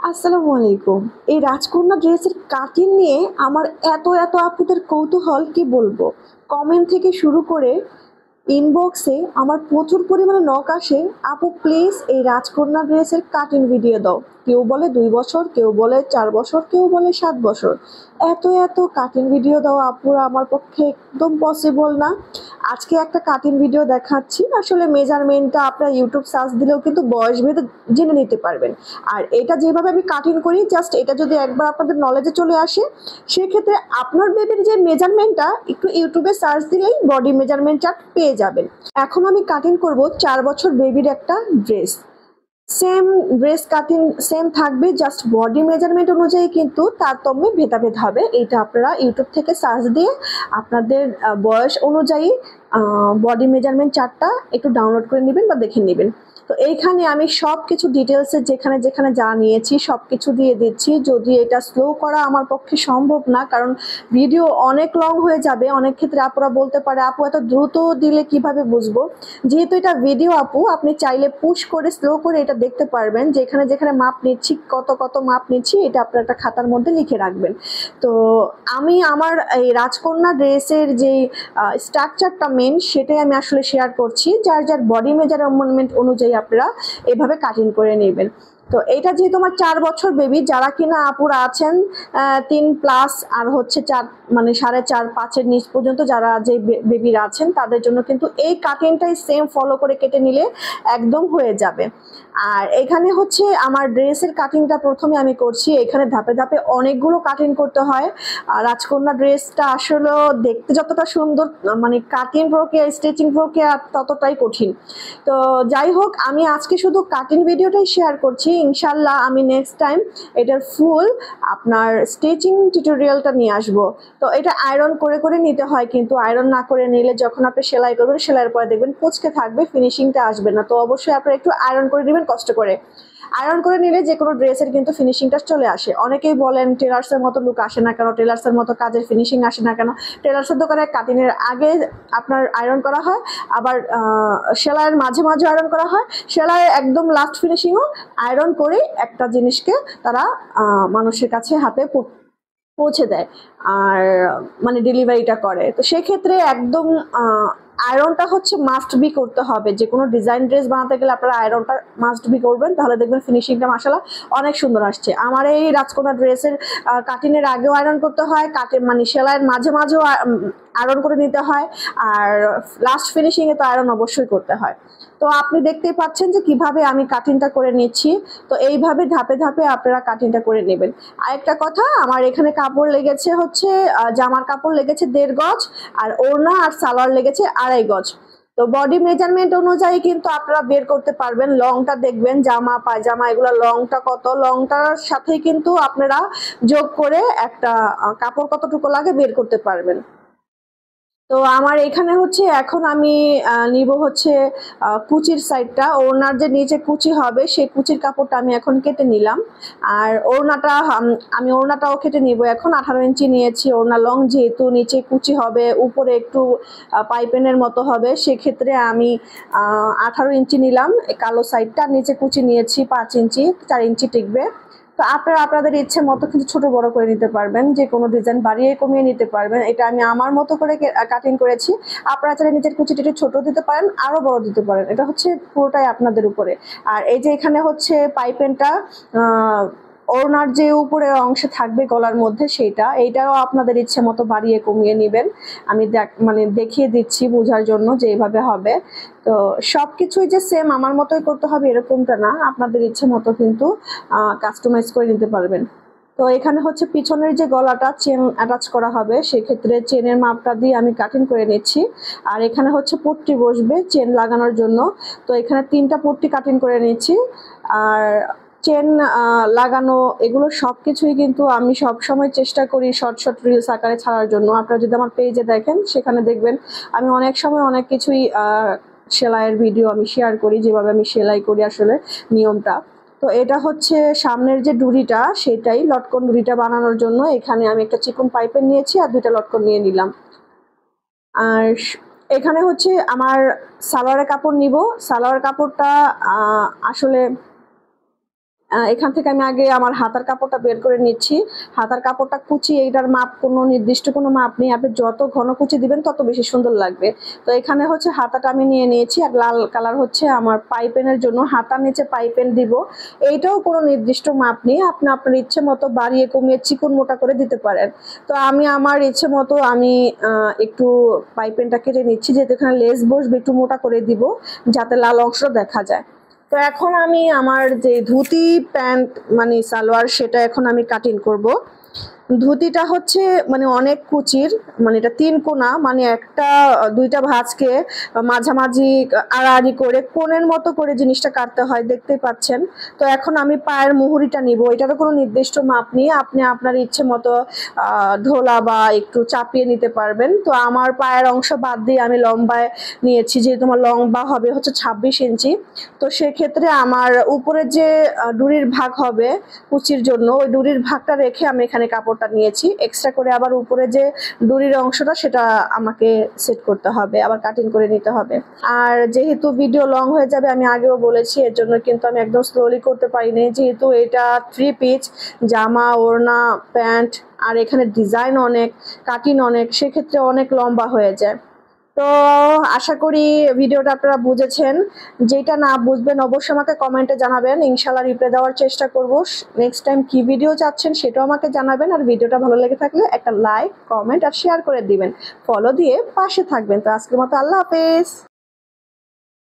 আসসালামু আলাইকুম। এই রাজকন্যা ড্রেসের কাটিং নিয়ে আমার এত এত আপুদের কৌতূহল কি বলবো। কমেন্ট থেকে শুরু করে ইনবক্সে আমার প্রচুর পরিমাণে নক আসে, আপু প্লিজ এই রাজকন্যা ড্রেসের কাটিং ভিডিও দাও। কেউ বলে 2 বছর, কেউ বলে 4 বছর, কেউ বলে 7 বছর। এত এত কাটিং ভিডিও দাও আপুরা আমার পক্ষে একদম পসিবল না। আজকে একটা কাটিং ভিডিও দেখাচ্ছি, আসলে মেজারমেন্টটা আপনার ইউটিউব সার্চ দিলেও কিন্তু বয়স ভেদে জেনে নিতে পারবেন। আর এটা যেভাবে আমি কাটিং করি, জাস্ট এটা যদি একবার আপনাদের নলেজে চলে আসে, সেক্ষেত্রে আপনার বেবির যে মেজারমেন্টটা একটু ইউটিউবে সার্চ দিলেই বডি মেজারমেন্ট চার্ট পেয়ে যাবেন। এখন আমি কাটিং করব 4 বছর বেবির একটা dress. Same dress cutting same থাকবে, জাস্ট বডি মেজারমেন্ট অনুযায়ী কিন্তু তারতম্যে ভেদাভেদ হবে। এটা আপনারা ইউটিউব থেকে সার্চ দিয়ে আপনাদের বয়স অনুযায়ী বডি মেজারমেন্ট চার্টটা একটু ডাউনলোড করে নেবেন বা দেখে নেবেন। তো এইখানে আমি সব কিছু ডিটেলসে যেখানে যেখানে যা নিয়েছি সব কিছু দিয়ে দিচ্ছি। যদি এটা স্লো করা আমার পক্ষে সম্ভব না, কারণ ভিডিও অনেক লং হয়ে যাবে। অনেক ক্ষেত্রে আপুরা বলতে পারে আপু এত দ্রুত দিলে কিভাবে বুঝবো। যেহেতু এটা ভিডিও আপু, আপনি চাইলে পুশ করে স্লো করে এটা দেখতে পারবেন, যেখানে যেখানে মাপ নিচ্ছি, কত কত মাপ নিচ্ছি, এটা আপনার একটা খাতার মধ্যে লিখে রাখবেন। তো আমি আমার এই রাজকন্যা ড্রেসের যে স্ট্রাকচারটা মেন, সেটাই আমি আসলে শেয়ার করছি। যার যার বডি মেজারমেন্ট অনুযায়ী আপনারা এভাবে কাটিং করে নেবেন। তো এটা যেহেতু আমার 4 বছর বেবি, যারা কিনা আপুরা আছেন 3+ আর হচ্ছে 4 মানে 4.5-5-এর নিচ পর্যন্ত যারা যে বেবিরা আছেন, তাদের জন্য কিন্তু এই কাটিংটাই সেম ফলো করে কেটে নিলে একদম হয়ে যাবে। আর এখানে হচ্ছে আমার ড্রেসের কাটিংটা প্রথমে আমি করছি। এখানে ধাপে ধাপে অনেকগুলো কাটিং করতে হয়। আর রাজকন্যা ড্রেসটা আসলে দেখতে যতটা সুন্দর, মানে কাটিং প্রক্রিয়া স্টিচিং প্রক্রিয়া ততটাই কঠিন। তো যাই হোক, আমি আজকে শুধু কাটিং ভিডিওটাই শেয়ার করছি। ইনশাল্লাহ আমি নেক্সট টাইম এটার ফুল আপনার স্টিচিং টিউটোরিয়ালটা নিয়ে আসবো। তো এটা আয়রন করে করে নিতে হয়, কিন্তু আয়রন না করে নিলে যখন আপনি সেলাই করবেন, সেলাইয়ের পরে দেখবেন কুঁচকে থাকবে, ফিনিশিংটা আসবে না। তো অবশ্যই আপনারা একটু আয়রন করে নেবেন কষ্ট করে। আয়রন করে নিলে যে কোনো ড্রেসের কিন্তু ফিনিশিংটা চলে আসে। অনেকেই বলেন টেলার্সের মতো লুক আসে না কেন, টেলার্সের মতো কাজের ফিনিশিং আসে না কেন। টেলার্সের দোকানে কাটিংয়ের আগে আপনার আয়রন করা হয়, আবার সেলাইয়ের মাঝে মাঝে আয়রন করা হয়, সেলাইয়ের একদম লাস্ট ফিনিশিংও আয়রন করেই একটা জিনিসকে তারা মানুষের কাছে হাতে পৌঁছে দেয় আর মানে ডেলিভারিটা করে। তো সেক্ষেত্রে একদম আয়রনটা হচ্ছে মাস্ট বি করতে হবে। যে কোনো ডিজাইন ড্রেস বানাতে গেলে আপনারা আয়রনটা মাস্ট বি করবেন, তাহলে দেখবেন ফিনিশিংটা মাশাআল্লাহ অনেক সুন্দর আসছে। আমার এই রাজকন্যা ড্রেসের কাটিংয়ের আগেও আয়রন করতে হয়, মানে সেলাইয়ের মাঝে মাঝেও আয়রন করে নিতে হয়, আর লাস্ট ফিনিশিংয়ে তো আয়রন অবশ্যই করতে হয়। তো আপনি দেখতেই পাচ্ছেন যে কিভাবে আমি কাটিংটা করে নিচ্ছি। তো এইভাবে ধাপে ধাপে আপনারা কাটিংটা করে নেবেন। আরেকটা কথা, আমার এখানে কাপড় লেগেছে হচ্ছে জামার কাপড় লেগেছে 1.5 গজ, আর ওড়না আর সালোয়ার লেগেছে 2.5 গজ। তো বডি মেজারমেন্ট অনুযায়ী কিন্তু আপনারা বের করতে পারবেন। লংটা দেখবেন, জামা পায়জামা এগুলো লংটা কত, লংটার সাথেই কিন্তু আপনারা যোগ করে একটা কাপড় কতটুকু লাগে বের করতে পারবেন। তো আমার এখানে হচ্ছে এখন আমি নিব হচ্ছে কুচির সাইডটা, ওড়নার যে নিচে কুচি হবে সেই কুচির কাপড়টা আমি এখন কেটে নিলাম। আর ওড়নাটা আমি ওড়নাটাও কেটে নিব। এখন 18 ইঞ্চি নিয়েছি ওড়না লং, যেহেতু নিচে কুচি হবে, উপরে একটু পাইপেনের মতো হবে, সেক্ষেত্রে আমি 18 ইঞ্চি নিলাম কালো সাইডটা। নিচে কুচি নিয়েছি 5 ইঞ্চি, 4 ইঞ্চি টিকবে। তো আপনারা আপনাদের ইচ্ছে মতো কিন্তু ছোট বড় করে নিতে পারবেন, যে কোনো ডিজাইন বাড়িয়ে কমিয়ে নিতে পারবেন। এটা আমি আমার মতো করে কাটিং করেছি। আপনারা চাইলে নিচের কুচিটা একটু ছোট দিতে পারেন, আরো বড় দিতে পারেন, এটা হচ্ছে পুরোটাই আপনাদের উপরে। আর এই যে এখানে হচ্ছে পাইপেনটা ওড়নার যে উপরে অংশে থাকবে গলার মধ্যে, এইটাও আপনাদের ইচ্ছে মতো বাড়িয়ে কমিয়ে নেবেন। আমি মানে দেখিয়ে দিচ্ছি বোঝার জন্য যে এইভাবে হবে। তো সবকিছুই যে সেম আমার মতোই করতে হবে এরকমটা না, আপনাদের ইচ্ছে মতো কিন্তু কাস্টমাইজ করে নিতে পারবেন। তো এখানে হচ্ছে পিছনের যে গলাটা চেন অ্যাটাচ করা হবে, সেক্ষেত্রে চেনের মাপটা দিয়ে আমি কাটিং করে নিচ্ছি। আর এখানে হচ্ছে পট্টি বসবে চেন লাগানোর জন্য। তো এখানে 3টা পট্টি কাটিং করে নিচ্ছি। আর চেন লাগানো এগুলো সব কিছুই কিন্তু আমি সব সময় চেষ্টা করি শর্ট শর্ট রিলস আকারে ছাড়ার জন্য। আপনারা যদি আমার পেজে দেখেন, সেখানে দেখবেন আমি অনেক সময় অনেক কিছুই সেলাইয়ের ভিডিও আমি শেয়ার করি, যেভাবে আমি সেলাই করি আসলে নিয়মটা। তো এটা হচ্ছে সামনের যে ডুরিটা, সেটাই লটকন ডুরিটা বানানোর জন্য এখানে আমি একটা চিকন পাইপের নিয়েছি আর 2টা লটকন নিয়ে নিলাম। আর এখানে হচ্ছে আমার সালোয়ারের কাপড় নিব। সালোয়ার কাপড়টা আসলে এখান থেকে আমি আগে আমার হাতার কাপড়টা বের করে নিচ্ছি। হাতার কাপড়টা কুচি, এইটার মাপ কোনো নির্দিষ্ট কোনো মাপ নেই, আপনি যত ঘন কুচি দিবেন তত বেশি সুন্দর লাগবে। তো এখানে হচ্ছে হাতাটা আমি নিয়ে নিয়েছি, আর লাল কালার হচ্ছে আমার পাইপেনের জন্য হাতার নিচে পাইপেন দিব। এইটাও কোনো নির্দিষ্ট মাপ নেই, আপনি আপনার ইচ্ছে মতো বাড়িয়ে কমিয়ে চিকন মোটা করে দিতে পারেন। তো আমি আমার ইচ্ছে মতো আমি একটু পাইপেনটা কেটে নিচ্ছি, যেহেতু এখানে লেস বসবে একটু মোটা করে দিব যাতে লাল অংশটা দেখা যায়। তো এখন আমি আমার যে ধুতি প্যান্ট মানে সালোয়ার সেটা এখন আমি কাটিং করব। ধুতিটা হচ্ছে মানে অনেক কুচির, মানে এটা 3 কোনা, মানে একটা দুইটা ভাঁজকে মাঝামাঝি আড়াআড়ি করে কোণের মতো করে জিনিসটা কাটতে হয়, দেখতেই পাচ্ছেন। তো এখন আমি পায়ের মুহুরিটা নিব, এটারও কোনো নির্দিষ্ট মাপ নেই, আপনি আপনার ইচ্ছে মতো ঢোলা বা একটু চাপিয়ে নিতে পারবেন। তো আমার পায়ের অংশ বাদ দিয়ে আমি লম্বায় নিয়েছি, যেহেতু আমার লম্বা হবে হচ্ছে 26 ইঞ্চি। তো সেক্ষেত্রে আমার উপরে যে ডুরির ভাগ হবে কুচির জন্য, ওই ডুরির ভাগটা রেখে আমি এখানে কাপড়টা নিয়েছি। এক্সট্রা করে আবার উপরে যে ডুরির অংশটা সেটা আমাকে সেট করতে হবে, আবার কাটিং করে নিতে হবে। আর যেহেতু ভিডিও লং হয়ে যাবে, আমি আগেও বলেছি, এর জন্য কিন্তু আমি একদম স্লোলি করতে পারিনি, যেহেতু এটা 3 পিস জামা, ওড়না, প্যান্ট, আর এখানে ডিজাইন অনেক, কাটিং অনেক, সেক্ষেত্রে অনেক লম্বা হয়ে যায়। তো আশা করি ভিডিওটা আপনারা বুঝেছেন। যেটা না বুঝবেন অবশ্যই আমাকে কমেন্টে জানাবেন, ইনশাল্লাহ রিপ্লাই দেওয়ার চেষ্টা করব। নেক্সট টাইম কি ভিডিও চাচ্ছেন সেটাও আমাকে জানাবেন। আর ভিডিওটা ভালো লেগে থাকলে একটা লাইক, কমেন্ট আর শেয়ার করে দিবেন, ফলো দিয়ে পাশে থাকবেন। তো আজকের মতো আল্লাহ হাফেজ।